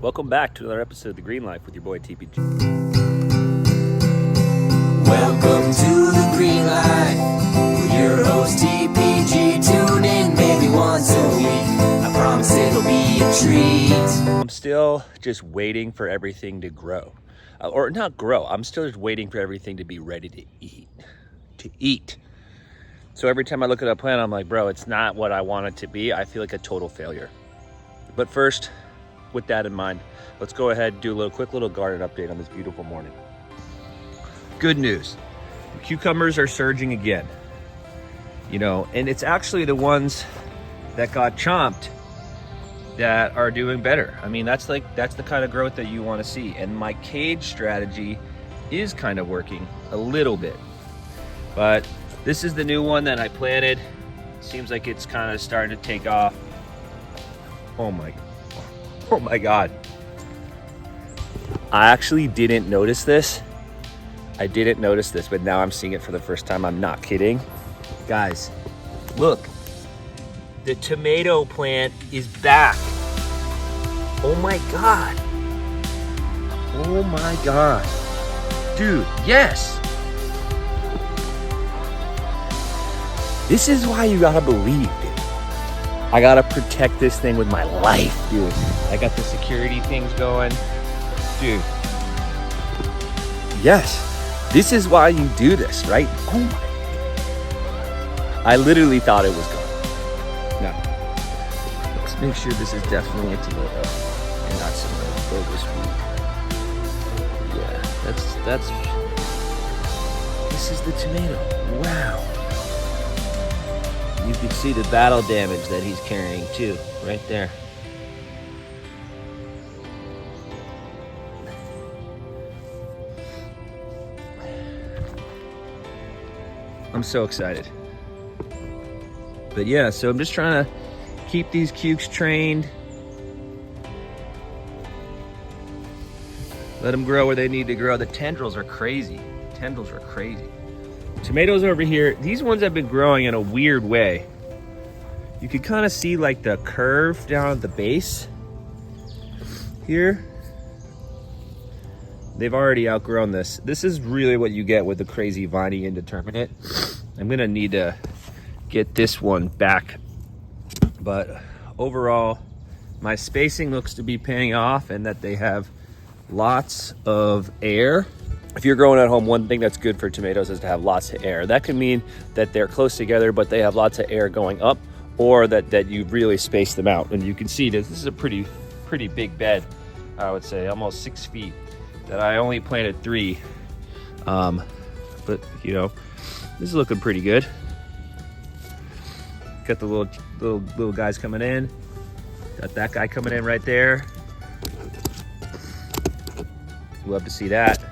Welcome back to another episode of The Green Life with your boy TPG. Welcome to The Green Life with your host TPG. Tune in maybe once a week. I promise it'll be a treat. I'm still just waiting for everything to grow. Or not grow, I'm still just waiting for everything to be ready to eat. So every time I look at a plant, I'm like, bro, it's not what I want it to be. I feel like a total failure. But first, with that in mind, let's go ahead and do a quick little garden update on this beautiful morning. Good news, the cucumbers are surging again. And it's actually the ones that got chomped that are doing better. I mean, that's the kind of growth that you want to see. And my cage strategy is kind of working a little bit. But this is the new one that I planted. Seems like it's kind of starting to take off. Oh my God. I actually didn't notice this. But now I'm seeing it for the first time. I'm not kidding. Guys, look. The tomato plant is back. Oh my God. Dude, yes. This is why you gotta believe, dude. I gotta protect this thing with my life, dude. I got the security things going. Dude. Yes. This is why you do this, right? Oh my. I literally thought it was gone. No. Let's make sure this is definitely a tomato and not some bogus weed. Yeah, that's. This is the tomato. Wow. You can see the battle damage that he's carrying too, right there. I'm so excited. But yeah, so I'm just trying to keep these cukes trained. Let them grow where they need to grow. The tendrils are crazy. Tomatoes over here, these ones have been growing in a weird way. You can kind of see like the curve down at the base here. They've already outgrown this. This is really what you get with the crazy viney indeterminate. I'm gonna need to get this one back. But overall, my spacing looks to be paying off and that they have lots of air. If you're growing at home, one thing that's good for tomatoes is to have lots of air. That can mean that they're close together, but they have lots of air going up, or that you really space them out. And you can see this is a pretty big bed, I would say, almost 6 feet, that I only planted 3. But this is looking pretty good. Got the little guys coming in. Got that guy coming in right there. Love to see that.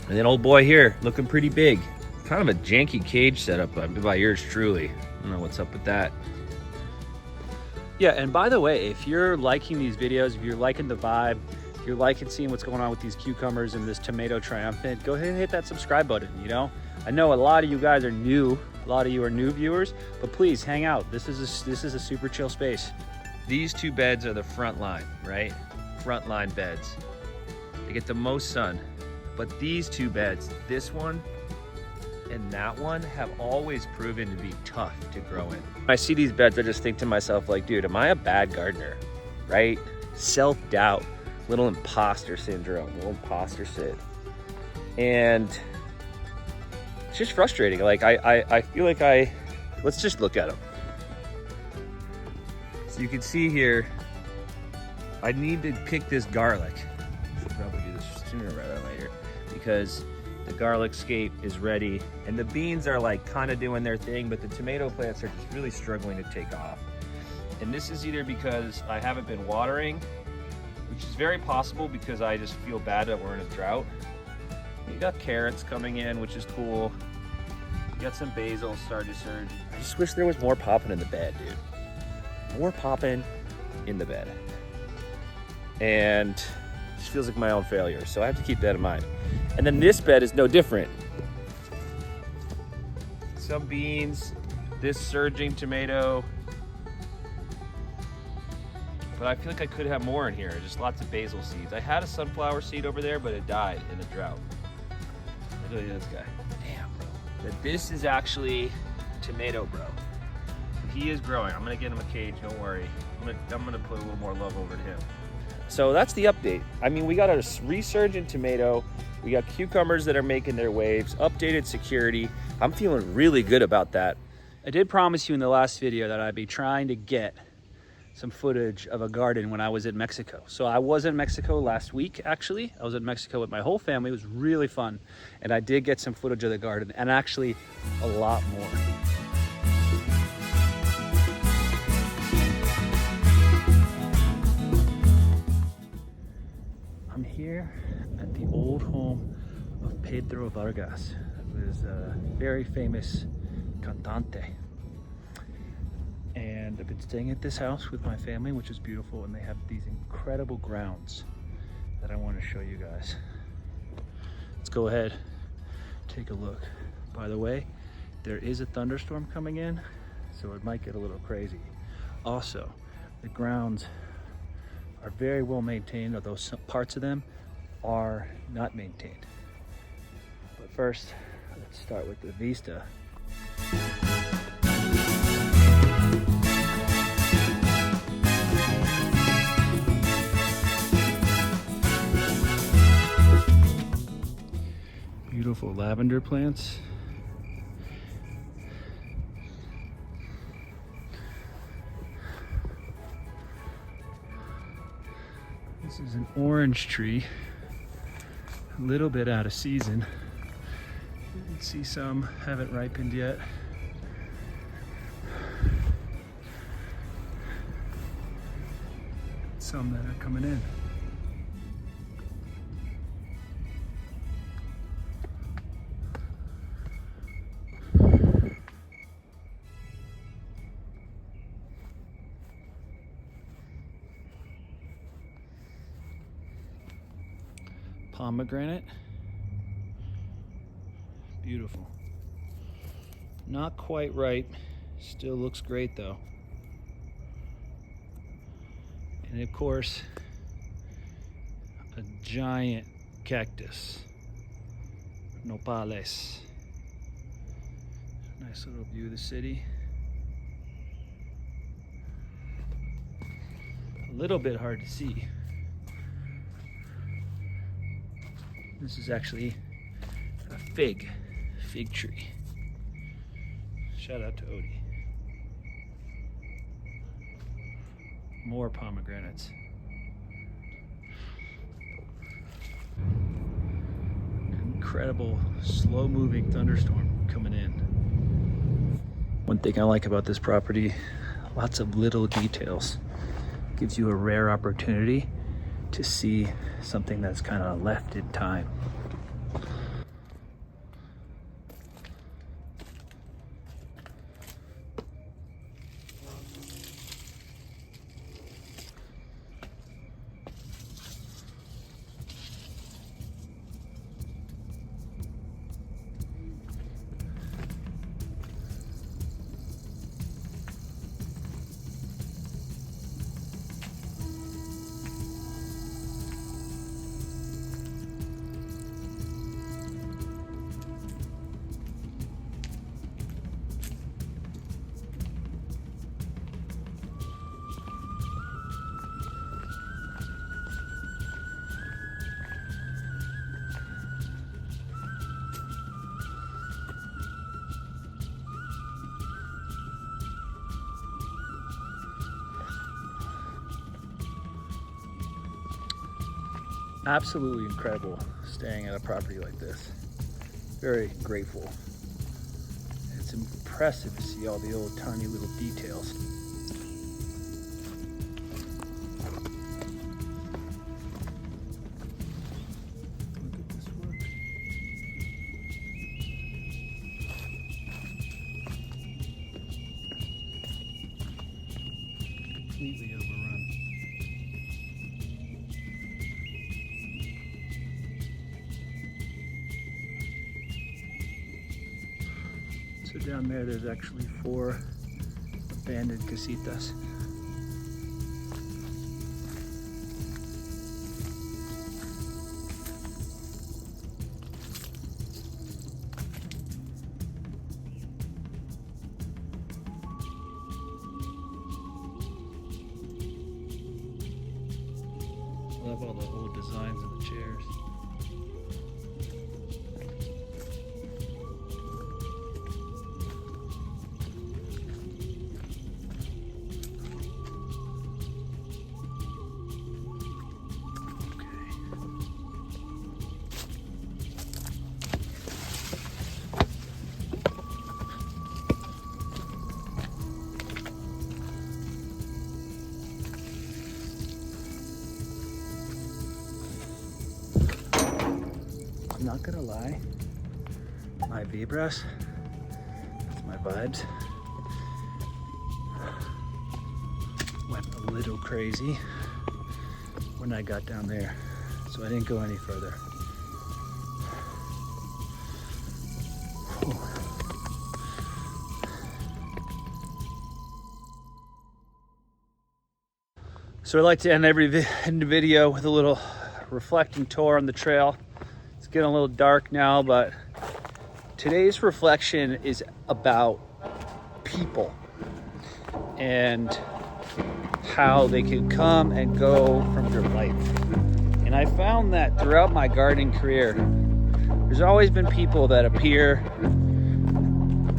And then old boy here, looking pretty big. Kind of a janky cage setup by yours truly. I don't know what's up with that. Yeah, and by the way, if you're liking these videos, if you're liking the vibe, if you're liking seeing what's going on with these cucumbers and this tomato triumphant, go ahead and hit that subscribe button, I know a lot of you guys are new. A lot of you are new viewers, but please hang out. This is a super chill space. These 2 beds are the front line, right? Front line beds. They get the most sun. But these 2 beds, this one and that one, have always proven to be tough to grow in. When I see these beds, I just think to myself, like, dude, am I a bad gardener, right? Self-doubt, little imposter syndrome, little imposter sit. And it's just frustrating. Like, I feel like let's just look at them. So you can see here, I need to pick this garlic. Should probably do this sooner rather than later, because the garlic scape is ready and the beans are like kind of doing their thing, but the tomato plants are just really struggling to take off. And this is either because I haven't been watering, which is very possible because I just feel bad that we're in a drought. You got carrots coming in, which is cool. You got some basil starting to surge. I just wish there was more popping in the bed, dude. More popping in the bed. And it just feels like my own failure, so I have to keep that in mind. And then this bed is no different. Some beans, this surging tomato. But I feel like I could have more in here, just lots of basil seeds. I had a sunflower seed over there, but it died in the drought. Look at this guy. Damn, bro. But this is actually tomato, bro. He is growing. I'm gonna get him a cage, don't worry. I'm gonna put a little more love over to him. So that's the update. I mean, we got a resurgent tomato. We got cucumbers that are making their waves, updated security. I'm feeling really good about that. I did promise you in the last video that I'd be trying to get some footage of a garden when I was in Mexico. So I was in Mexico last week, actually. I was in Mexico with my whole family. It was really fun. And I did get some footage of the garden, and actually a lot more. I'm here at the old home of Pedro Vargas, who is a very famous cantante. And I've been staying at this house with my family, which is beautiful, and they have these incredible grounds that I want to show you guys. Let's go ahead, take a look. By the way, there is a thunderstorm coming in, so it might get a little crazy. Also, the grounds are very well maintained, although some parts of them are not maintained. But first, let's start with the vista. Beautiful lavender plants. This is an orange tree, a little bit out of season. You can see some haven't ripened yet. Some that are coming in. Pomegranate, beautiful. Not quite ripe, still looks great though. And of course, a giant cactus, nopales. Nice little view of the city. A little bit hard to see. This is actually a fig tree. Shout out to Odie. More pomegranates. Incredible slow moving thunderstorm coming in. One thing I like about this property, lots of little details. Gives you a rare opportunity to see something that's kind of left in time. Absolutely incredible staying at a property like this. Very grateful. It's impressive to see all the old tiny little details. Look at this work. Completely overrun. So down there, there's actually 4 abandoned casitas. Love all the old designs of the chairs. I'm not gonna lie, my vibras, that's my vibes, went a little crazy when I got down there, so I didn't go any further. Whew. So I like to end every video with a little reflecting tour on the trail. It's getting a little dark now, but today's reflection is about people and how they can come and go from your life. And I found that throughout my gardening career, there's always been people that appear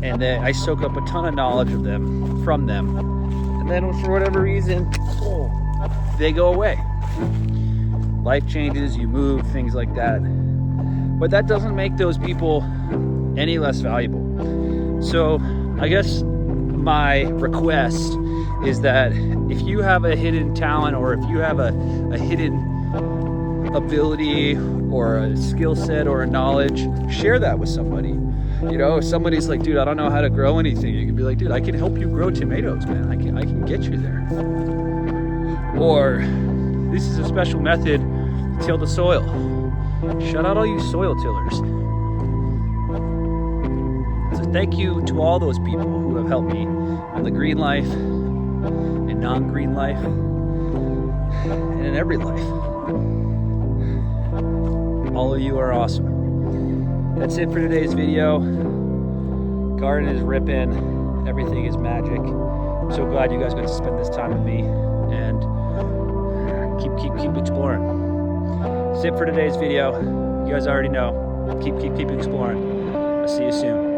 and that I soak up a ton of knowledge of them, from them. And then for whatever reason, they go away. Life changes, you move, things like that. But that doesn't make those people any less valuable. So I guess my request is that if you have a hidden talent, or if you have a hidden ability or a skill set or a knowledge, share that with somebody. You know, if somebody's like, dude, I don't know how to grow anything, you can be like, dude, I can help you grow tomatoes, man. I can get you there. Or this is a special method to till the soil. Shout out all you soil tillers. So thank you to all those people who have helped me on the green life, in non-green life, and in every life. All of you are awesome. That's it for today's video. Garden is ripping. Everything is magic. I'm so glad you guys got to spend this time with me, and keep exploring. That's it for today's video. You guys already know. Keep exploring. I'll see you soon.